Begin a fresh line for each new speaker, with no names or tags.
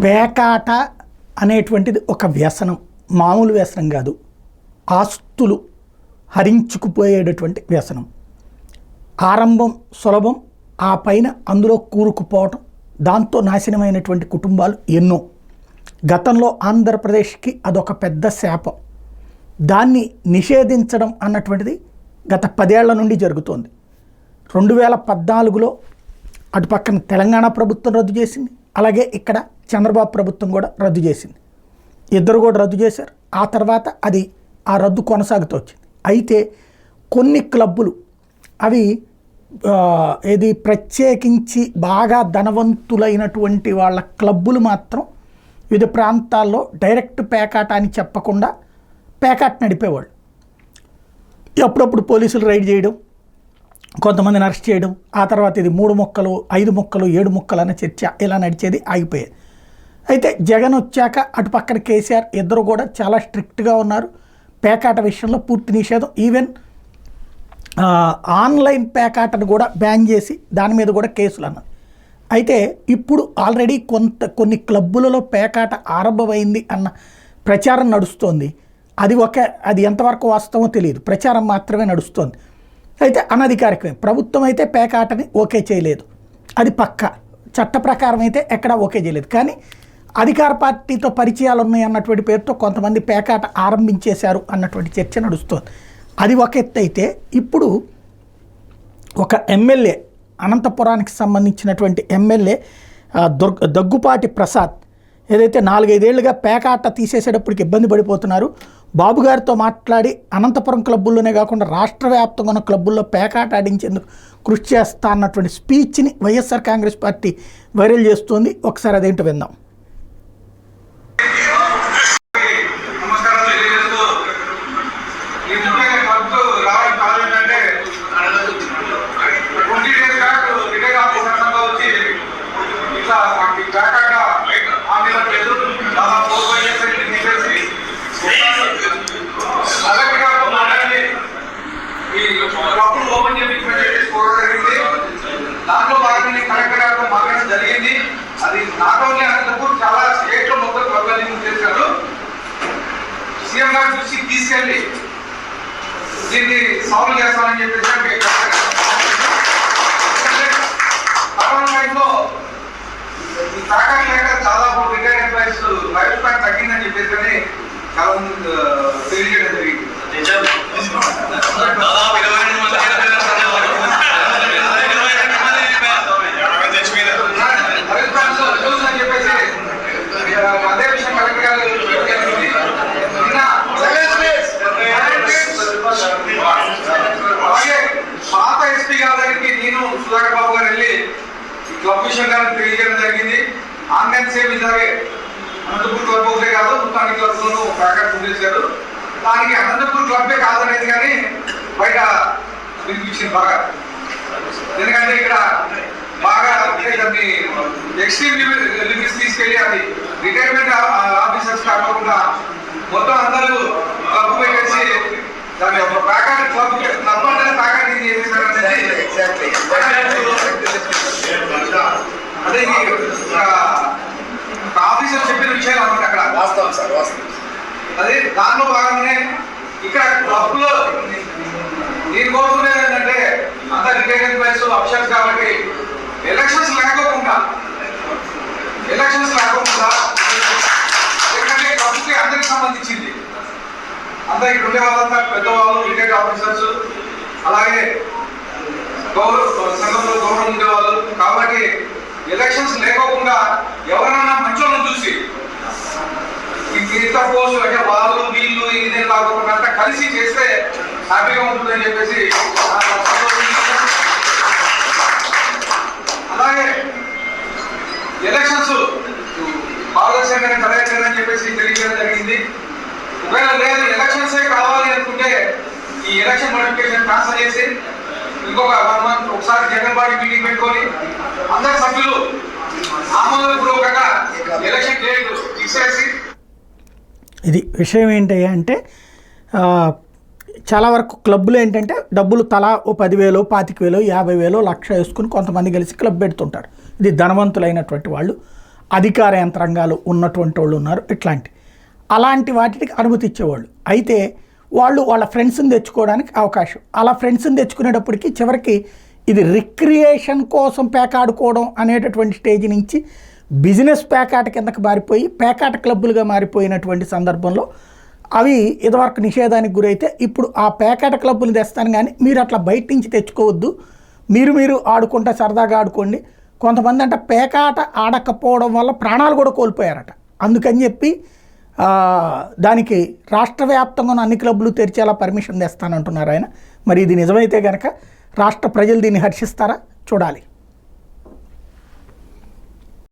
పేకాట అనేటువంటిది ఒక వ్యసనం, మామూలు వ్యసనం కాదు, ఆస్తులు హరించుకుపోయేటటువంటి వ్యసనం. ఆరంభం సులభం, ఆ పైన అందులో కూరుకుపోవటం, దాంతో నాశనమైనటువంటి కుటుంబాలు ఎన్నో. గతంలో ఆంధ్రప్రదేశ్కి అదొక పెద్ద శాపం. దాన్ని నిషేధించడం అన్నటువంటిది గత 10 ఏళ్ల నుండి జరుగుతోంది. 2014లో అటు పక్కన తెలంగాణ ప్రభుత్వం రద్దు చేసింది, అలాగే ఇక్కడ చంద్రబాబు ప్రభుత్వం కూడా రద్దు చేసింది. ఇద్దరు కూడా రద్దు చేశారు. ఆ తర్వాత ఆ రద్దు కొనసాగుతూ వచ్చింది. అయితే కొన్ని క్లబ్బులు అవి ప్రత్యేకించి బాగా ధనవంతులైనటువంటి వాళ్ళ క్లబ్బులు మాత్రం వివిధ ప్రాంతాల్లో డైరెక్ట్ పేకాట అని చెప్పకుండా పేకాట నడిపేవాళ్ళు. అప్పుడప్పుడు పోలీసులు రైడ్ చేయడం, కొంతమందిని అరెస్ట్ చేయడం, ఆ తర్వాత ఇది 3 ముక్కలు 5 ముక్కలు 7 ముక్కలు అనే చర్చ ఇలా నడిచేది, ఆగిపోయేది. అయితే జగన్ వచ్చాక అటు పక్కన కేసీఆర్ ఇద్దరు కూడా చాలా స్ట్రిక్ట్గా ఉన్నారు. పేకాట విషయంలో పూర్తి నిషేధం, ఈవెన్ ఆన్లైన్ పేకాటను కూడా బ్యాన్ చేసి దాని మీద కూడా కేసులు అన్నారు. అయితే ఇప్పుడు ఆల్రెడీ కొన్ని క్లబ్బులలో పేకాట ఆరంభమైంది అన్న ప్రచారం నడుస్తోంది. అది ఎంతవరకు వాస్తవమో తెలియదు, ప్రచారం మాత్రమే నడుస్తోంది. అయితే అనధికారికమే, ప్రభుత్వం అయితే పేకాటని ఓకే చేయలేదు, అది పక్క చట్ట ప్రకారం అయితే ఎక్కడా ఓకే చేయలేదు. కానీ అధికార పార్టీతో పరిచయాలు ఉన్నాయి అన్నటువంటి పేరుతో కొంతమంది పేకాట ఆరంభించేశారు అన్నటువంటి చర్చ నడుస్తోంది. అది ఒక ఎత్తు అయితే, ఇప్పుడు ఒక ఎమ్మెల్యే, అనంతపురానికి సంబంధించినటువంటి ఎమ్మెల్యే దగ్గుపాటి ప్రసాద్ ఏదైతే 4-5 ఏళ్లుగా పేకాట తీసేసేటప్పటికి ఇబ్బంది పడిపోతున్నారు, బాబు గారితో మాట్లాడి అనంతపురం క్లబ్బుల్లోనే కాకుండా రాష్ట్ర వ్యాప్తంగా ఉన్న క్లబ్బుల్లో పేకాట ఆడించేందుకు కృషి చేస్తా అన్నటువంటి స్పీచ్ని వైఎస్ఆర్ కాంగ్రెస్ పార్టీ వైరల్ చేస్తోంది. ఒకసారి అదేంటో విందాం.
దాంట్లో భాగంగా కలెక్టర్ గారితో మాట్లాడడం జరిగింది. అది నాట్ ఓన్లీ అనంతపూర్, చాలా స్టేట్లో మొత్తం ప్రజలు చేశారు. సీఎం గారు దృష్టికి తీసుకెళ్ళి దీన్ని సాల్వ్ చేస్తామని చెప్పేసి కరోనా టైంలో ఈ ప్యాకెట్ లేక చాలా రిటైర్డ్ ఎంప్లాయీస్ లైఫ్ స్పాన్ తగ్గిందని చెప్పేసి చాలా మంది తెలియజేయడం జరిగింది. అదే విషయం కలెక్టర్ గారు అలాగే పాత ఎస్పీ గారి దగ్గరికి నేను సుధాకర్ బాబు గారు వెళ్ళి క్లబ్ విషయం గారిని తెలియజేయడం జరిగింది. ఆన్లైన్ సేవ్ ఇలాగే అనంతపూర్ క్లబ్ ఒకటే కాదు, మొత్తాన్ని క్లబ్లోనూ ప్యాకెట్ చేశారు. దానికి అనంతపూర్ క్లబ్బే కాదనేది కానీ బయట వినిపించింది బాగా. ఎందుకంటే ఇక్కడ బాగా దాన్ని ఎక్స్ట్రీమ్ లిమిట్స్ తీసుకెళ్ళి అది రిటైర్మెంట్ ఆఫీసర్స్ కాకుండా మొత్తం అందరూ క్లబ్ పెట్టేసి దాన్ని ఒక ప్యాకెట్ క్లబ్ క్లబ్ అంటే ప్యాకెట్ ఏం చేసేసారు అదే ఆఫీసర్ చెప్పిన విషయాలు అన్నమాట. అక్కడ వాస్తవం సార్, వాస్తవం. అదే దానిలో భాగంగానే ఇక్కడ క్లబ్ లో నేను కోరుకునేది ఏంటంటే అంతా రిటైర్డ్ ఎంప్లాయీస్ ఆఫీసర్స్ కాబట్టి ఎలక్షన్స్ లేకోకుండా ఎందుకంటే క్లబ్కి అందరికి సంబంధించింది, అంతా ఇక్కడ ఉండే వాళ్ళంతా పెద్దవాళ్ళు, రిటైర్డ్ ఆఫీసర్స్, అలాగే సంఘంలో గౌరవం ఉండేవాళ్ళు. కాబట్టి ఎలక్షన్స్ లేకోకుండా ఎవరైనా మంచోళ్ళని చూసి మిగతా పోస్టులు అంటే వాళ్ళు వీళ్ళు ఇదే కాకుండా అంతా కలిసి చేస్తే హ్యాపీగా ఉంటుందని చెప్పేసి అలాగే ఎలక్షన్స్ పారదర్శకంగా జరగట్లేదని చెప్పేసి తెలియజేయడం జరిగింది. ఒకవేళ లేదు ఎలక్షన్సే కావాలి అనుకుంటే ఈ ఎలక్షన్ నోటిఫికేషన్ ట్రాన్స్ఫర్ చేసి ఇంకొక 1 month ఒకసారి జగన్ బాడీ మీటింగ్ పెట్టుకొని అందరి సభ్యులు ఆమోదపూర్వకంగా ఎలక్షన్ డేట్ ఫిక్స్ చేసి.
ఇది విషయం ఏంటయ్యా అంటే చాలా వరకు క్లబ్బులు ఏంటంటే డబ్బులు తలా ఓ 10,000 25,000 50,000 1,00,000 వేసుకుని కొంతమంది కలిసి క్లబ్ పెడుతుంటారు. ఇది ధనవంతులైనటువంటి వాళ్ళు. అధికార యంత్రాంగాలు ఉన్నటువంటి వాళ్ళు ఉన్నారు. అలాంటి వాటికి అనుమతి ఇచ్చేవాళ్ళు. అయితే వాళ్ళు వాళ్ళ ఫ్రెండ్స్ని తెచ్చుకోవడానికి అవకాశం. అలా ఫ్రెండ్స్ని తెచ్చుకునేటప్పటికి చివరికి ఇది రిక్రియేషన్ కోసం పేకాడుకోవడం అనేటటువంటి స్టేజ్ నుంచి బిజినెస్ పేకాట కిందకి మారిపోయి పేకాట క్లబ్బులుగా మారిపోయినటువంటి సందర్భంలో అవి ఇదివరకు నిషేధానికి గురైతే ఇప్పుడు ఆ పేకాట క్లబ్బులు తెస్తాను, కానీ మీరు అట్లా బయట నుంచి తెచ్చుకోవద్దు, మీరు ఆడుకుంటే సరదాగా ఆడుకోండి. కొంతమంది అంటే పేకాట ఆడకపోవడం వల్ల ప్రాణాలు కూడా కోల్పోయారట. అందుకని చెప్పి దానికి రాష్ట్ర వ్యాప్తంగా ఉన్న అన్ని క్లబ్లు తెరిచేలా పర్మిషన్ తెస్తానంటున్నారు ఆయన. మరి ఇది నిజమైతే కనుక రాష్ట్ర ప్రజలు దీన్ని హర్షిస్తారా? చూడాలి.